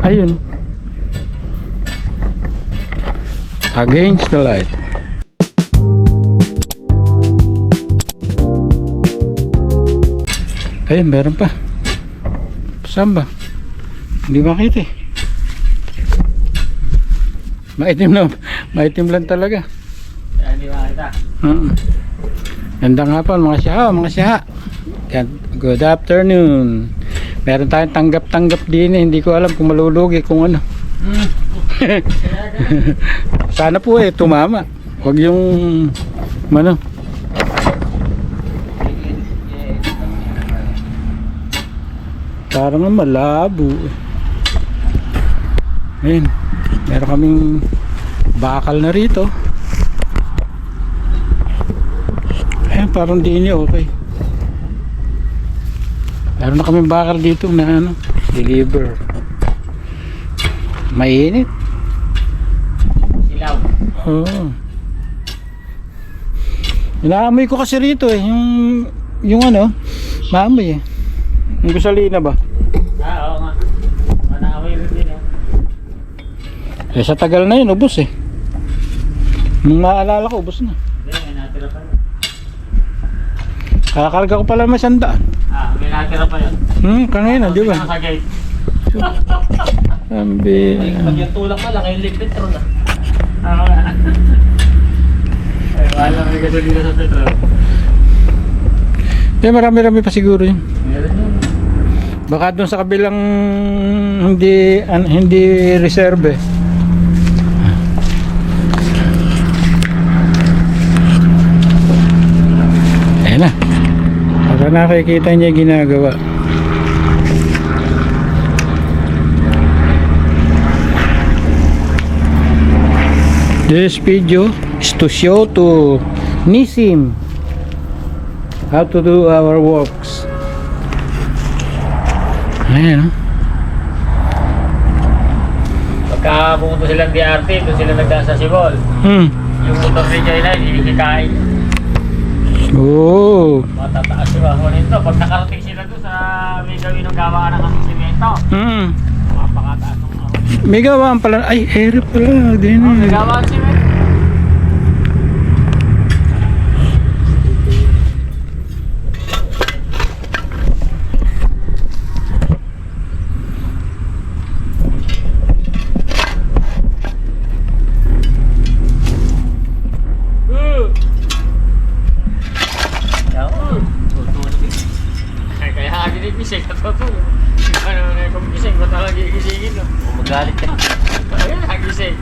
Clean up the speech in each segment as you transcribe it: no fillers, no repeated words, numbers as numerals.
Ayun. Against the light. Ayun, meron pa. Saan ba? Hindi makita eh. Maitim lang talaga. Hindi makita. Ganda nga po mga siya. Good afternoon. Meron tayong tanggap-tanggap din eh. Hindi ko alam kung malulugi kung ano. Sana po eh tumama. Huwag yung ano. Parang malabo eh. Ayun. Meron kaming bakal na rito. Ayun, parang di niya okay. Meron na kaming bakal dito na ano, deliver. Mainit. Silaw. Oo. Inaamoy ko kasi rito eh, yung ano, maamoy eh. Yung gasolina ba? Oo nga. Manaamoy rin din Eh sa tagal na yun, ubos eh. Nung maalala ko, ubos na. Hindi, may natira pa yun. Kakakarga ko pala may 100. May natira pa yun. Kanina, di ba? Sa gate. Sabi. Pag yung tulak mo lang, yung petro na. Oo nga. Ay, wala may gasolina sa petro. Marami-rami pa siguro yun. Meron yun. Baka doon sa kabilang hindi reserve eh. Ayan na. Baka nakikita niya ginagawa. This video is to show to Nisim how to do our works. Ayan. Pagka pumunta silang DRT, doon sila nagdaan sa Sibol. Yung motor ni Jay na, hindi kikain. Oo. Matataas yung ako nito. Pag nakarating sila doon sa may gawin ng gawaan ng aming simento, mapakataas ng ako. May gawaan pala. Ay, ere pala. Din May gawaan simento. Gising na tutulog. Ano na kung gising ko talaga gigisingin no? Magalit ka. Ayun, nagising.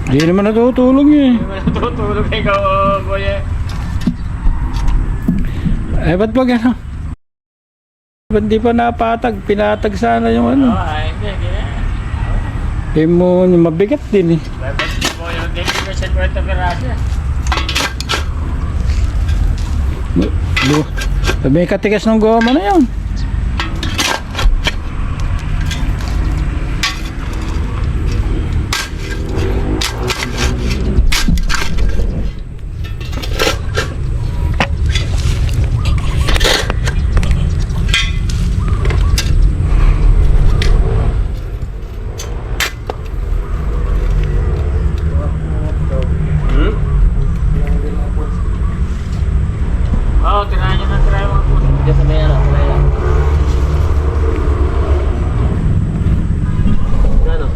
Hindi naman natutulog eh. Hindi naman natutulog ikaw, boy eh. Eh, ba't ba gano'n? Ba't di pa napatag? Pinatag sana yung ano. Hindi. Eh mo, mabigat din eh. Ba't di po yung delivery sa Puerto Gracia? May katigas ng goma na yun. Tirahan nyo na tirahan mga puso. Diyan sa may ano, kulay lang. Ano?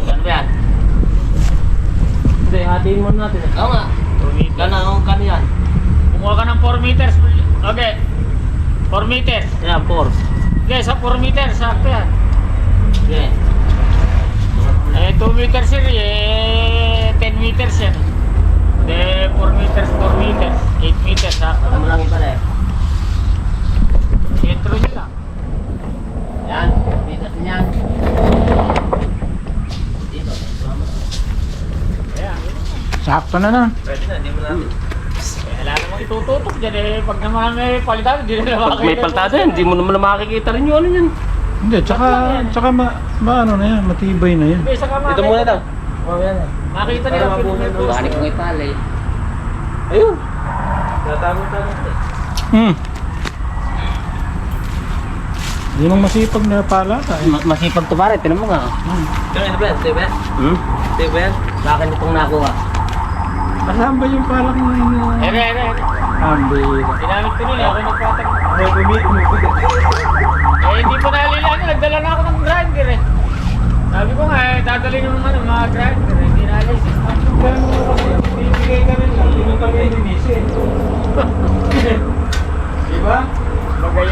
Ano ba yan? Hindi, hatiin mo natin. Oo nga. 2 meters. Ganang kano yan? Kumuha ka ng 4 meters. Okay. 4 meters. Yan, 4. Okay, sa 4 meters, sakto yan. Okay. 2 meters yun, 10 meters yan. Hindi, 4 meters, 4 meters, 8 meters ha. Marami pala eh. Sentro nyo lang. Yan, 4 meters yan. Dito, ayan. Sakto na na. Pwede na, hindi mo natin. Wala namang itututok dyan eh. Pag naman may palitado, hindi na makikita. Pag may palitado yan, hindi mo naman makikita rin yung ano yan. Hindi, tsaka ano na yan, matibay na yan. Ito muna daw. Oh, yan. Makita nila ang Balik mo ipalay. Ayun. Natamo-tamo. Hindi mong masipag na pala tayo. Masipag to pare, tinan mo nga. Ito ba? Ito ba? Ito ba? Bakit itong nakuha? Kasama ba yung parang... Ere. Ambira. Ginamit ko rin, ako nagpatag. Ay, umipit. Hindi po nalilihan, nagdala na ako ng grinder eh. Sabi ko nga dadalhin yung mga grinder eh, hindi naalis eh. Bibigay ka rin lang, hindi mo kami linisin. Diba? Bagay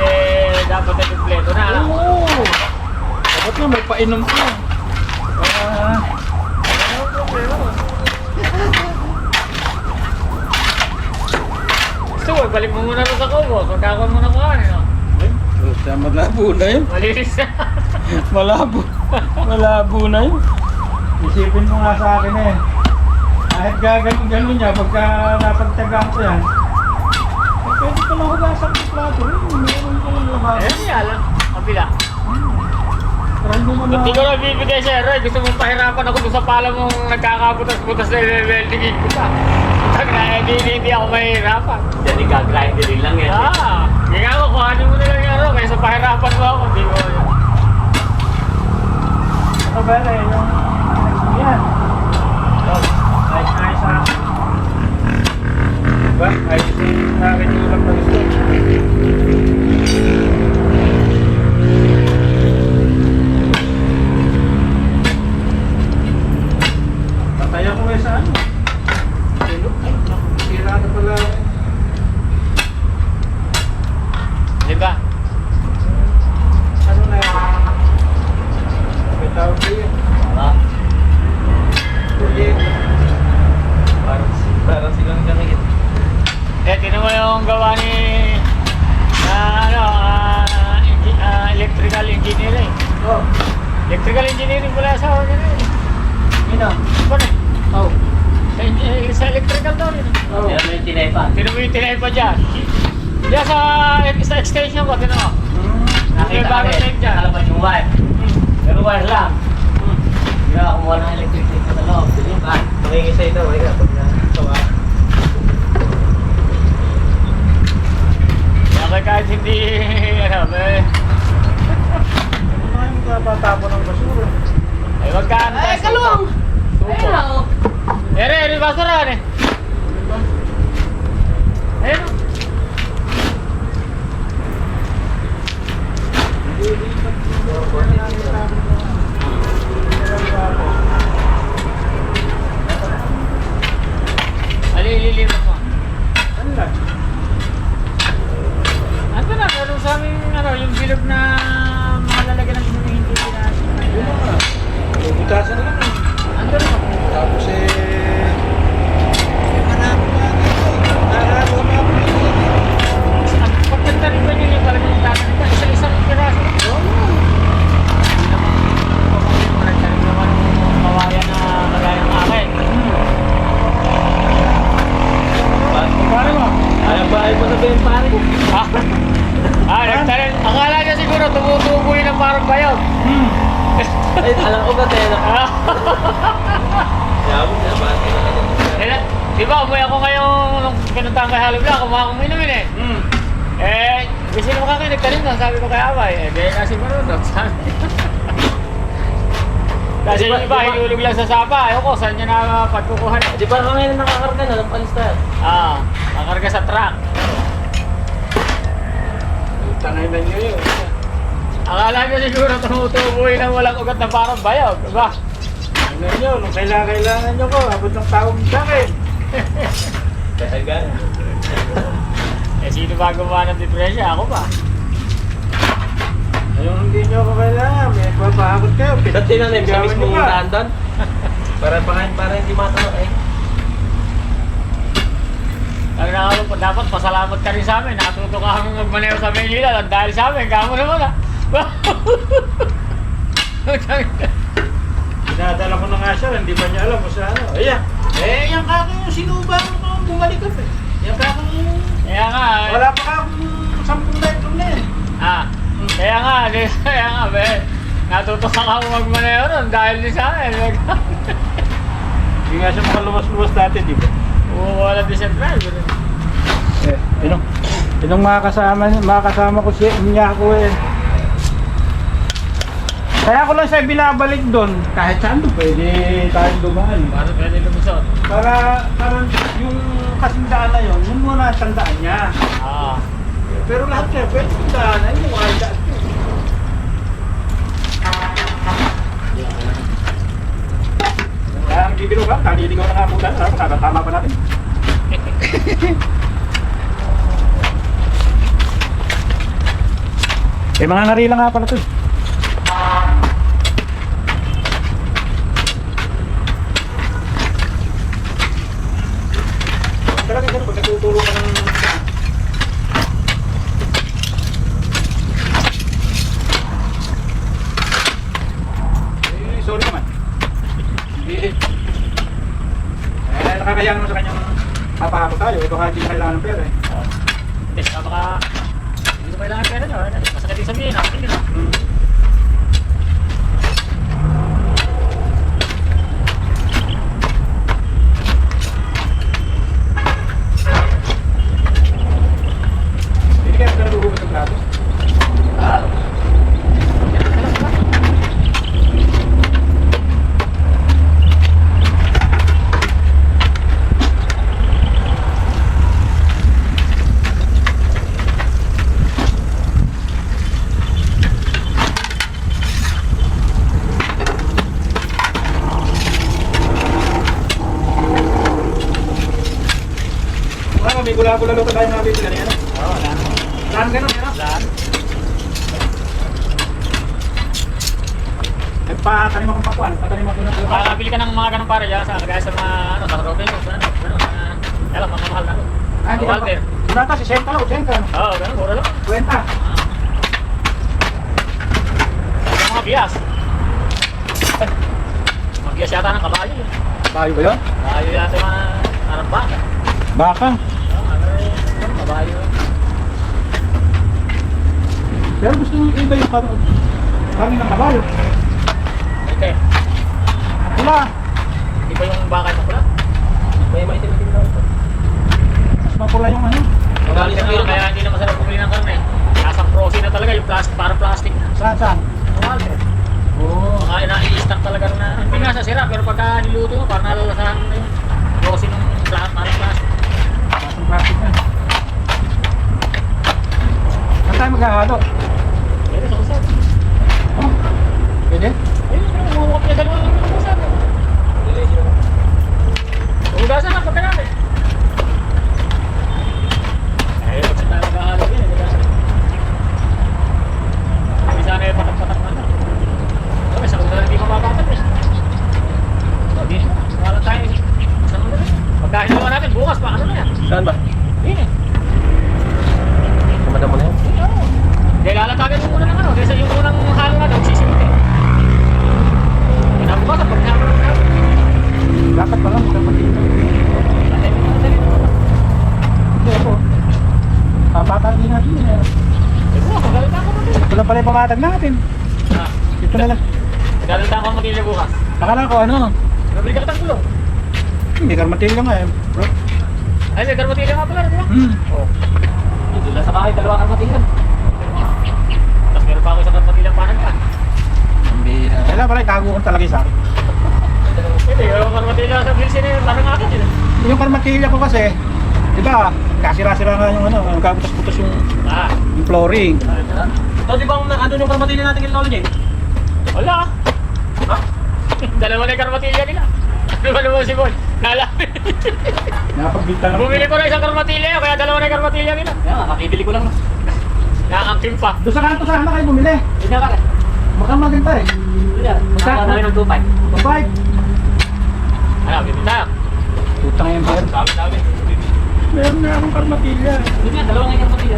dapat ay kumpleto na. Oo! Dapat nga may painom ka. Gusto mo, balik mo muna rin sa kubo. Pagkakon mo na kuhan eh. No? Malabo na yun. Malinis na. Malabo na yun. Isipin mo nga sa akin eh. Kahit gano'n niya, pagka napagtagaan ko yan, pwede ko lang hugasan ng plato rin. Meron ko lang lahat. Hindi alam. Kabila. Pero hindi mo na... Hindi ko na bibigay siya, Roy. Gusto mong pahirapan ako doon sa pala mong nagkakabutas-butas na weldingin ko pa. Hindi ako mahirapan. Yan, ika-grinderin lang yan. Kaya ako, kuhanin mo na lang yan, Roy. Kaysa pahirapan mo ako. Hindi ko yun. Ito ba yung... Yan. Ayos sa akin. Diba? Ayos sa akin yung ulam na gusto. Patay ako eh sa ano? Ay, sira na pala. Diba? Ano na yan? May tawag ko yun. Parang silang gangit. Tinan mo yung gawa ni electrical engineering. Oh, Electrical engineering pala sa akin eh. yun o. Ano? Oh. Sa electrical daw rin. Oh. Yan mo yung tinaypa. Tinan mo yung tinay pa dyan. Diyan sa extension ko, tinan mo. May bagong tape dyan. Nakalaban yung wire. Pero wire lang. Hindi na kumuha ng electric tape sa loob. Sige ba? Mangingisay daw, ay ka. Pag nasawa. Kaya kahit hindi, Ano nga yung tatapon ng basura? ay wag ka ano. Ay, kalung! Suko. Ere, basura eh. Ayun. Alililipat mo. Ano lang? Ano na, meron sa aming yung bilog na mga lalagyan ng hindi Yun lang nga. Bubutasan lang eh. Ano na? Tapos marami pa nga. Nakakagawa pa ako. Pagkanta rin ba nila talaga yung tatang ito? Isa-isang piraso. Hindi naman pamangkin mo nagtanim naman ng kawayan na magaya ng akin. Pare mo. Ayaw bahay mo sabihin pare. Nagtanim. Akala niya siguro tumutubo yun ng parang bayog. Ay, alam ko ba tayo na? Yaman na, bakit ka na ganyan? Di ba, umuwi ako ngayong nung pinuntahan kay Halib lang, kumuha akong inumin eh. Kasi naman kami nagtanim na, sabi ko kay Abay, gaya kasi marunod, sabi. Kasi yung iba, hinulog lang sa sapa, ayoko, saan niya na pagkukuha na. Di ba ako ngayon nakakarga na ng palista? Nakarga sa truck. Tangay na nyo yun. Akala niya siguro tumutubo yun ng walang ugat na parang bayog, diba? Ano nyo, nung kailangan nyo ko, abot ng tawag sa akin. Talaga. Sino ba gumawa ng depresya? Ako ba? Ayun, hindi nyo ako kailangan. May papakot kayo. Ba't tinanim sa Gawan nyo mismong pa. daan doon? Para hindi matanong eh. Ang nakalo, dapat pasalamat ka rin sa amin. Natuto ka kami magmaneho sa Maynila dahil sa amin. Kamo naman Dinadala ko na nga siya, hindi pa niya alam kung sa ano. Ayan. Yan ka ako yung sinubang ko bumalik ka. Yan ka ako yung... Kaya nga. Wala pa ka akong 10 metro na yan. Kaya nga, be. Natuto ka kami magmaneho nun dahil din sa amin. Hindi nga siya makaluwas-luwas dati, di ba? Wala din siya driver. Pinong makakasama ko siya, niya ako eh. Kaya ko lang siya binabalik doon. Kahit saan doon, pwede tayong dumaan. Para pwede lumusot. Para yung kasindaan na yun, yun muna ang tandaan niya. Ah. Pero lahat siya, pwede tandaan na yung mga daan. Kaya ang bibiro ka, kaliligaw na nga po tayo, tama pa natin. Eh mga ngarila nga pala ito. Talaga ganun, pag natuturo ka ng... Eh, sorry naman. Hindi. Eh, nakakayang naman sa kanyang papahabot tayo. Ito kahit hindi kailangan ng pera eh. Hindi, baka hindi ko kailangan pera nyo. Masakit yung sabihin. Hindi na. Hindi kaya ka nagugubat ng plato. May gula-gula luto tayo mga bibili kanina. Oo, wala. Saan ganun, ano? Saan? Nagpatanim akong pakuan, patanim ako ng Bili ka ng mga ganun para dyan sa kagaya sa mga ano, sa Robinson, sa ano, alam, mga mahal na. Ah, hindi ka Walter. pa. Sunata, 60 lang, 80. Oo, ganun, mura lang. Kwenta. Yung mga bias. Mga bias yata ng kabayo. Bayo ba yun? Kabayo yata yung mga parang baka. Baka. Kabayo. Pero gusto nyo iba yung kami ng kabayo. Ito eh. Pula. Iba yung baka na pula. May maitim-itim na ito. Mas mapula yung ano. Kaya hindi na masarap bumili ng karne. Nasa frozen na talaga yung plastic, parang plastic. Saan saan? Walter. Oo. Kaya na-i-stack talaga na. Hindi nga sa sira, pero pagka niluto mo, parang nalalasahan mo na yung frozen ng parang plastic. Masang plastic na. Saan tayo maghahalo? Pwede sa kusap. Oh. Pwede? Ayun, umuukap niya dalawa lang yung kusap. Ugasan na pagka namin. Ayun, pag tayo maghahalo yun, ugasan. Hindi sana yung patak-patak na lang. Okay, sa kung hindi mapapatak eh. Sabi, wala tayo. Saan mo na rin? Pagkahilawa natin, bukas pa, ano na yan? Saan ba? Yun eh. Kumada mo na yun? Oo. Dahil lalatagan mo muna ng ano, kasi yung unang halo na daw, sisimit eh. Kinabukasan, pag nakaroon ng halo. Dapat pala magkapatid. Hindi ako. Papatag din natin yun eh. Eh, bukas, magalit ako mag Ito lang pala yung pamatag natin. Ito na lang. Magalit ako mag-ili bukas. Nakala ko ano. Nabili ka ng gulong. Hindi karmatilyo nga eh. Bro. Ay, may garmatilya nga pala, di ba? Oo. Dito lang sa bahay, dalawa kang matigan. Tapos meron pa ako isang garmatilyang panag pa. Ang bira. Kailan pala itago ko talaga sa akin. Hindi, yung garmatilya sa Pilsen eh, parang akin yun. Yung karmatilya ko kasi, di ba, kasira-sira nga yung ano, nagkabutas-butas yung flooring. Ito di ba ano yung karmatilya natin kay Lolo Jay? Wala. Ha? Dalawa na yung garmatilya nila. Dalawa naman si Boy. Nalamin. Napagbigta na. Bumili ko na isang garmatilya, kaya dalawa na yung garmatilya nila. Kaya nga, kakibili ko lang. Nakakangkim pa. Doon sa kanto sana kayo bumili. Hindi na ka. Baka maganda eh. Hindi na. Magkano namin ng 2.5. Bye. Ano, bibili tayo. Putang yung bear. Dami. Meron na akong karmatilya. Hindi na, dalawa nga yung karmatilya.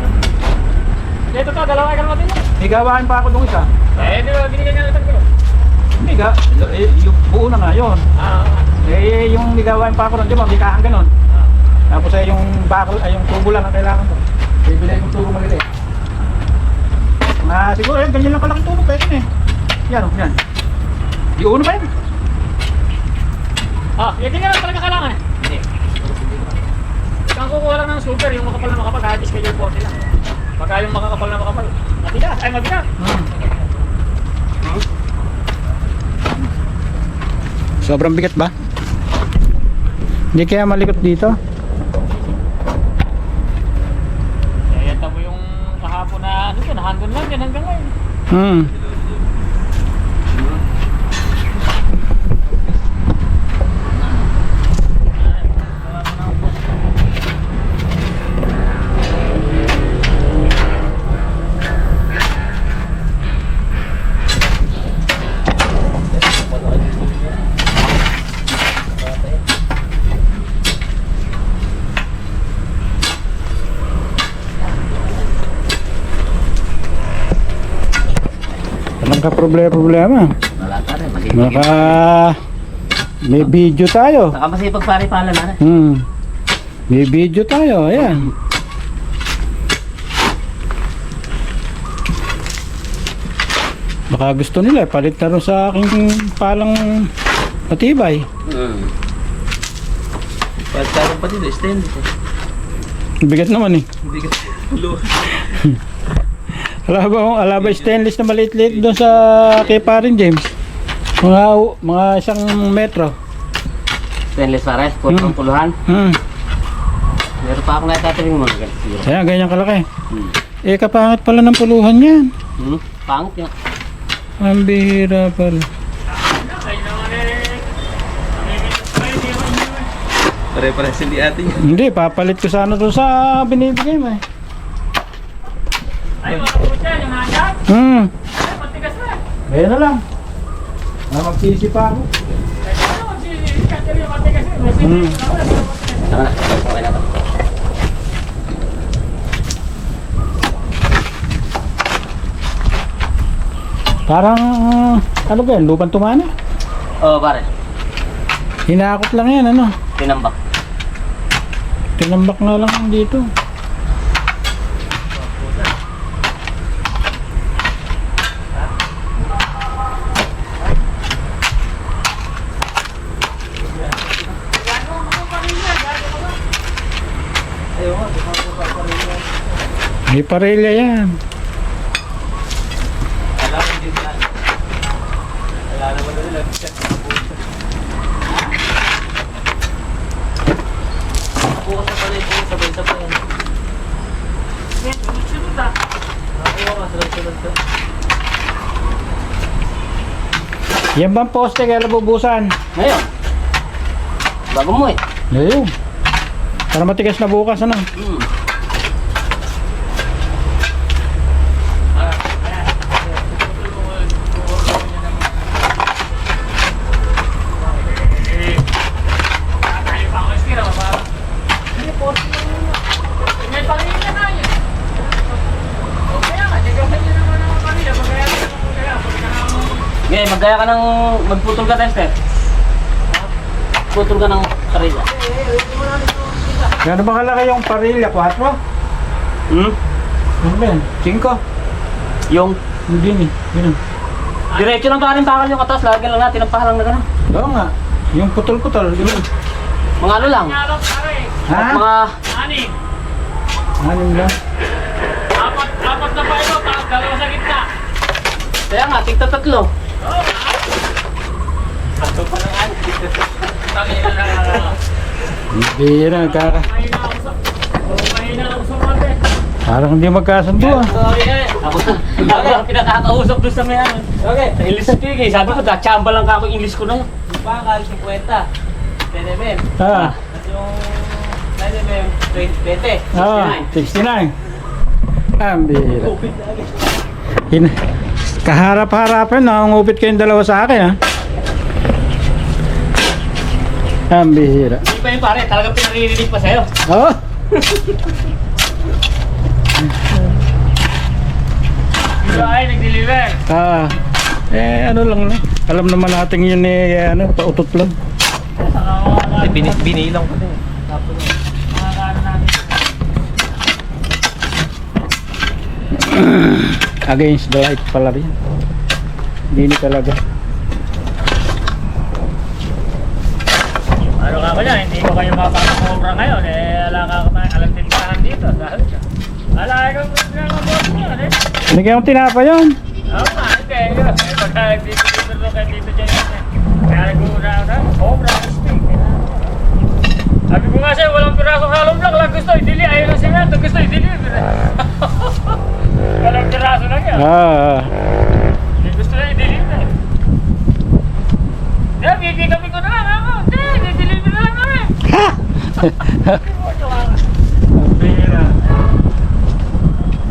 Ito to, dalawa yung garmatilya. May gawain pa ako doon isa. Eh, di ba, binigyan niya natin ko. Hindi ga. Yung buo na nga yun. Eh, yung may gawain pa ako doon, di ba? May kahang ganon. Tapos ay yung bakal, ay yung tubo lang ang kailangan ko. Bibili yung tubo malili. Siguro yan, ganyan lang kalaking tubo, pwede na eh. Yan, yan. Di uno pa yun. Hindi nga lang talaga kailangan eh. Hindi. Kung kukuha lang ng super, yung makapal na makapal, kahit schedule 40 lang. Pagka yung makakapal na makapal, mabigat, ay mabigat. Sobrang bigat ba? Hindi kaya malikot dito? Kaya mo yung kahapon na ano dyan, hanggang lang dyan hanggang ngayon. Hmm. Walang ka problema. Wala ka rin, masipag. Maka may video tayo. Saka masipag pare-pala na rin. May video tayo, ayan. Baka gusto nila, palit na rin sa aking palang matibay. Pagkaroon pa dito, stainless eh. Bigat naman eh. Bigat. Alaba stainless na maliit-liit doon sa kay parin James. Mga 1 metro. Stainless pare, puluhan. Meron pa akong natatabing mo. Ayan, ganyan kalaki. Eh, kapangit pala ng puluhan yan. Pangit yan. Ang bihira pala. Pare-pare hindi atin yan. Hindi, papalit ko sana doon sa binibigay mo eh. Ay, mga puta, yung hanggang. Ay, matigas na. Kaya na lang. Magsisi pa ako. Ano, magsisikat yung matigas na. Tara na, okay na to. Parang, ano ba yan, lupang tumana? Oo pare, Hinakot lang yan, ano? tinambak. Tinambak nga lang dito. May parilya yan. Bukas na pala yung sabay-sabay yan. Sunod ah. Nakakuha ka, sunod-sunod ka. Yan bang poste kaya nabubusan? Ngayon, bago mo eh. Ngayon. Para matigas na bukas, ano? May pangingin na yan. Kaya nga, nagawa niyo naman ang kanila. Magkaya ka naman kaya. Okay, magkaya ka ng... Magputol ka, Tester. Putol ka ng karila. Gano'n ba kalaki yung parilya? 4? Ano ba yan? 5? Yung... Hindi ni. Ganun. Diretso lang pa rin pakal yung atas. Lagyan lang natin ang pahalang na gano'n. Oo nga. Yung putol-putol. Ganun. Mga ano lang. Ngalap pare. Ha? Mga... Anim. Anim lang. Apat na pa ito. Tapos dalawa sa gitna. Kaya nga, tigta-tatlo. Oo. Tatlo pa lang anim. Tangina na. Hindi na. Mahina ako sa... Mahina ako sa mate. Parang hindi magkasundo ah. Okay, ako ang pinakakausap doon sa may ano. Okay, sa English speaking. Sabi ko, chamba lang ka ako English ko nung. Bakal, 50. 10 mm. Ah. At yung 9 mm, 20. 69. Ah, 69. Ambira. Kaharap-harapan, nakangupit kayong dalawa sa akin ha. Ambira. Hindi pa yun pare, talagang pinaririnig pa sa'yo. Oh. Ito ay nag-deliver. Ah. Ano lang. Alam naman natin yun ano, pautot lang. Binilang ko din. Tapos Makakaano natin. Against the light pala rin. Hindi talaga. Ano ka ba dyan? Hindi ko kayo mapapakobra ngayon. Ala ka alam tindahan dito. Ala ka pinapakobra ngayon eh. Binigyan kong tinapa yun. Oo nga, hindi. Pagka dito kay dito dyan. Kaya nag-uuna ako na. i-deliver. Walang piraso lang yan. Gusto na i-deliver. Yeah, bibigami ko na lang ako. I-deliver na lang namin. Pera.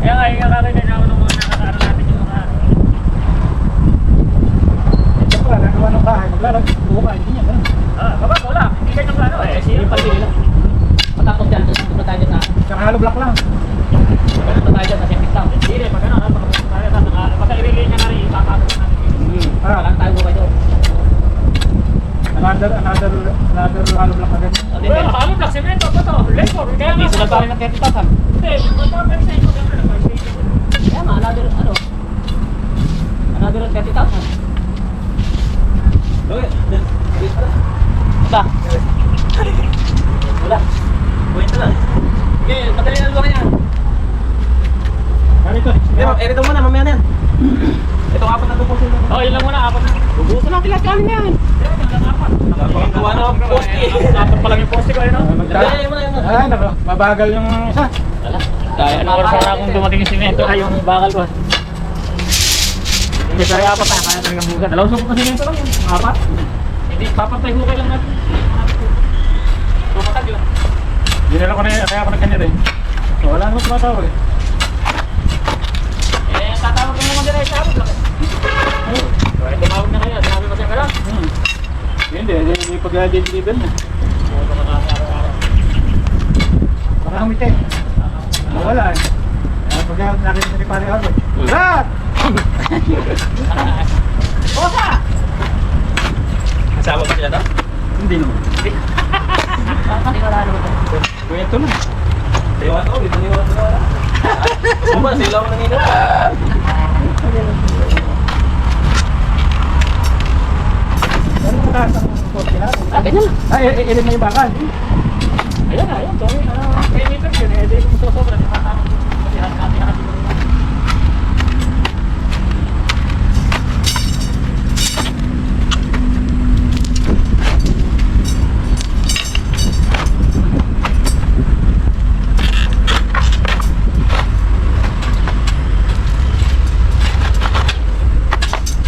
Kaya nga, ikakarinig ako ng mga nakakaroon natin yung mga... Ito pa, nagawa ng bahay. Maglalagbuo ka, hindi niya ganun. Kapag wala, hindi ka nang ano eh. Yung pagpili lang. Patapos dyan, tapos punta tayo dyan na. Saka hollow block lang. Punta tayo dyan na septic tank. Hindi rin, pag ano, pagkapunta tayo, basta i-relay niya na rin, ipapapos na natin. Walang tayo buka doon. Another hollow block na ganun. Well, halo block, semento, pa to, labor. Kaya nga, Hindi, sunod pa rin ng 30,000. Hindi, magpapapay sa inyo, siyempre, nag-station. Kaya nga, another 30,000. Ba? Wala. Buwento lang. Okay, madali na luwa yan. Ganito. Ito muna, mamaya na yan. Itong apat na tupusin mo. Oh, yun lang muna, apat na. Bubusin natin lahat kanin na yan. Gawa na ang poste. Apat pa lang yung poste ko, yun, no? Ay, mabagal yung isa. Kaya ano oras na akong dumating yung simento ay yung bakal ko. Hindi sa apat na kaya talagang bugat. Dalawang suko pa simento lang yun. Apat. Hindi, papatay hukay lang natin. Papatag lang. Hindi na lang ko na kaya ako nagkanya rin. So, wala naman tumatawag eh. Tatawag ko naman din ay sa amin lang. Kaya tumawag na kayo, sinabi mo siya ka lang. Hindi pag-deliver na. Baka humite. Wala eh. Pag nakita ni Pari Albert. Rat! Bosa! Kasama ba sila daw? Hindi naman. Wala naman. Kwento na. Diwa to, dito ni wala. Suma, sila ako nanino. Ano ang taas ang poste natin? Ganyan lang. Ay, ilin na yung bakal. Ayan na, ayan. Sorry. Kaya meter yun eh. Hindi kung sobra. Di pa tama.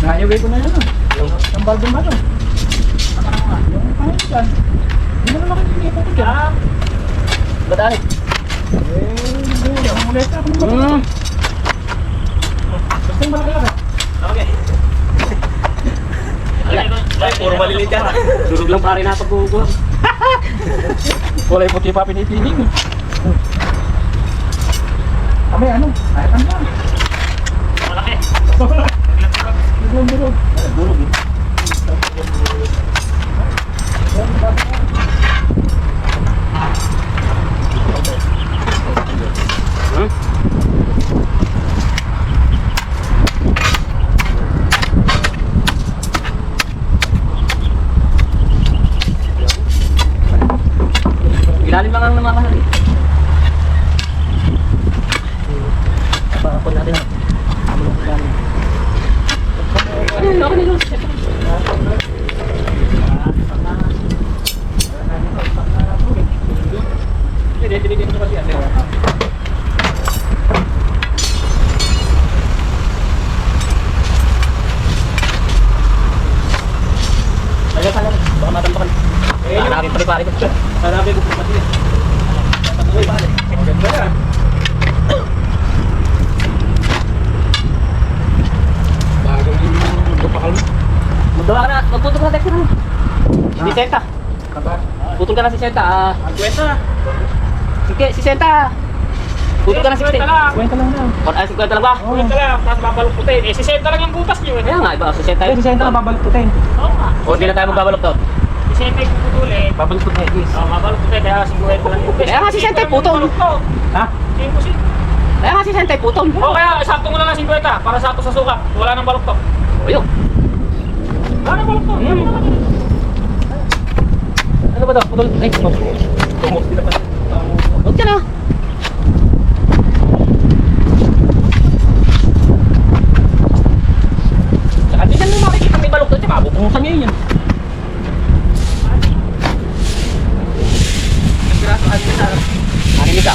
Nayaway ko na yan ah. Ang baldong ba ito? Yung pangit dyan. Hindi na naman nakikita ko dyan. Badali. Hindi. Ang ulit ako ng baldong. Basta yung malaki-laki. Okay. Ay, puro malilit yan. Durog lang pare na pagkukuha. Kulay puti pa pinipiling. Kami ano? Ay, ano ba? Malaki. Durog. Durog eh. Ilalim lang ang namamahal eh. Pakapon natin. Ayun, okay na yun. Hindi, tinigyan ko kasi ate. Ayaw ka lang, baka matampakan. Hanapin pa rin pare ko. Hanapin ko pati yan. Patuloy pare. Maganda yan. Bagong yung kapakal mo. Magdawa ka na, magputol ka na text na. Si Senta. Putol ka na si Senta. Kwenta. Sige, si Senta. Putol ka na si Kwenta Senta. lang. Kwenta lang na. Ay, 50 lang ba? Kwenta lang. Tapos babalok puti. Eh, 60 lang yung butas niyo. Kaya nga, iba si Senta. Ay, si Senta na babalik putin. Oo nga. O, hindi na tayo magbabalok to. 60 yung puputulin. Babalik to tayo, guys. Oh, babalok puti. Kaya 50 lang yung butas. Kaya nga si Senta, putol. Ha? Imposible. Kaya nga si Senta, putol. O kaya, sakto mo na lang 50 para sakto sa suka. Wala nang balok to. O, yun. Wala nang balok to. Ano ba to? Putol. Ay, huwag ka na. Saka di saan mo makikita may balok to. Tsaka, bupungusan niya yun. Anim isa.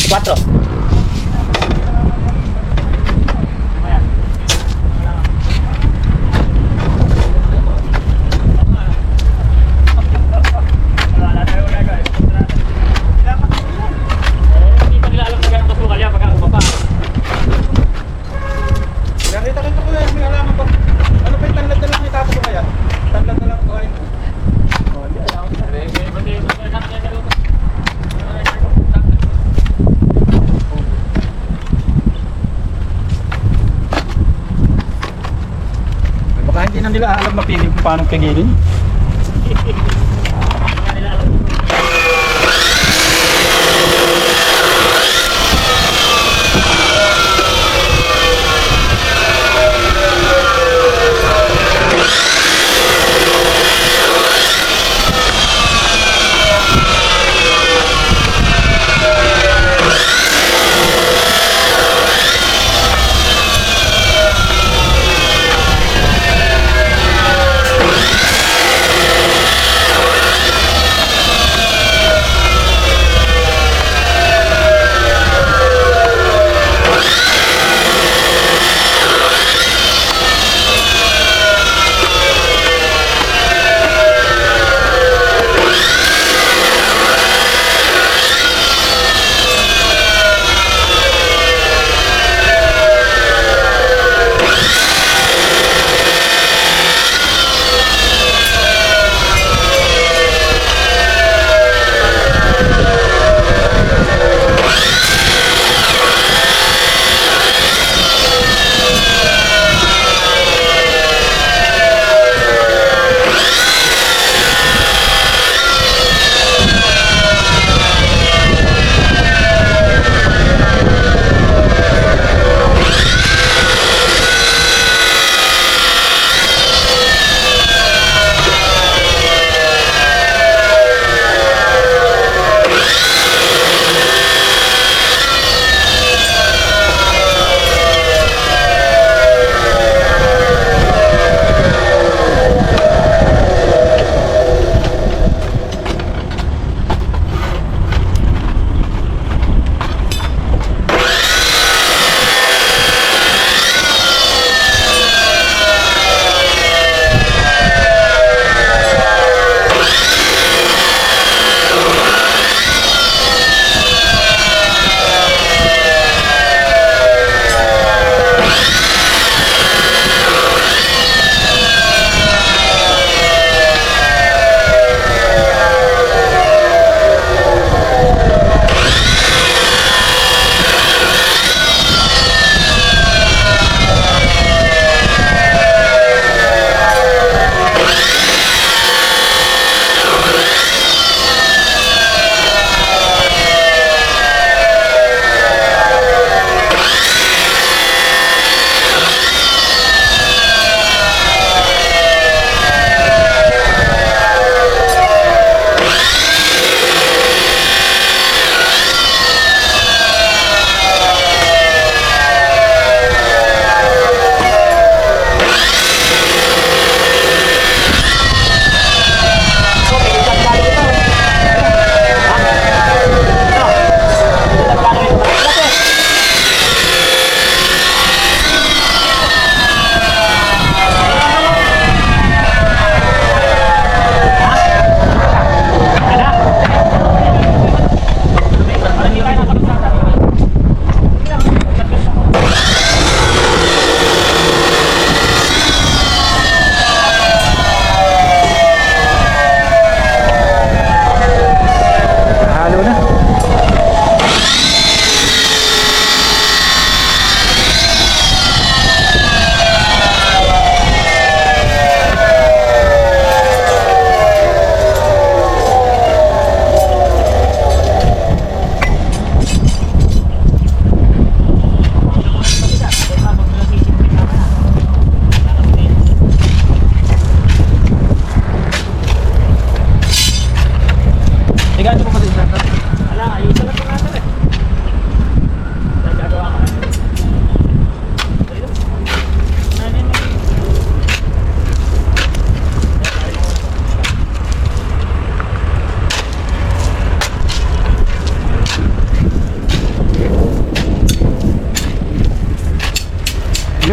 4. Hindi pa nila alam na ganang masukal yan pagka umapa. Nakita ko ko yan, may alaman pa. Ano pa yung tanlad na lang itapos ko kaya? Tanlad na lang ko kayo. Baka hindi na nila alam mapili kung paano kagilin.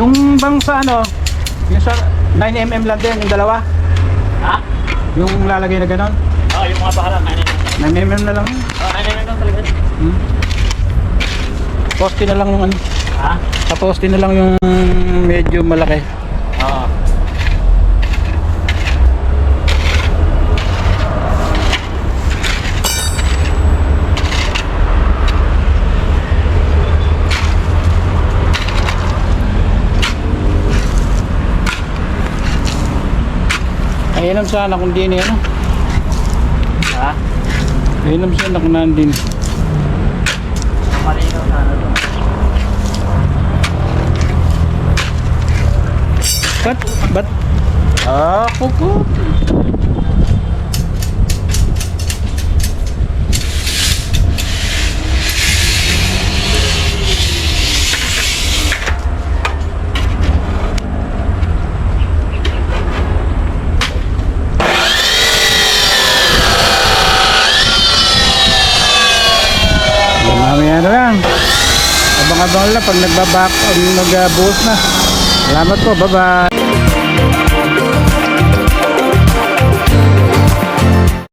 Yung bang sa ano, yung sa 9mm lang din, yung dalawa. Ha? Yung lalagay na ganon. Oo, yung mga bahala. 9mm na lang. Oo, 9mm lang talaga. Hmm. Poste na lang yung ano. Ha? Sa poste na lang yung medyo malaki. Oo. Ayun sana kung di ano. Ha? Ayun sana kung nandin. Malinaw na ano to. Ba't? Ah, kuko. Mamaya na lang. Abang-abang lang pag nagbaback, nagbuhos na. Salamat po, bye-bye.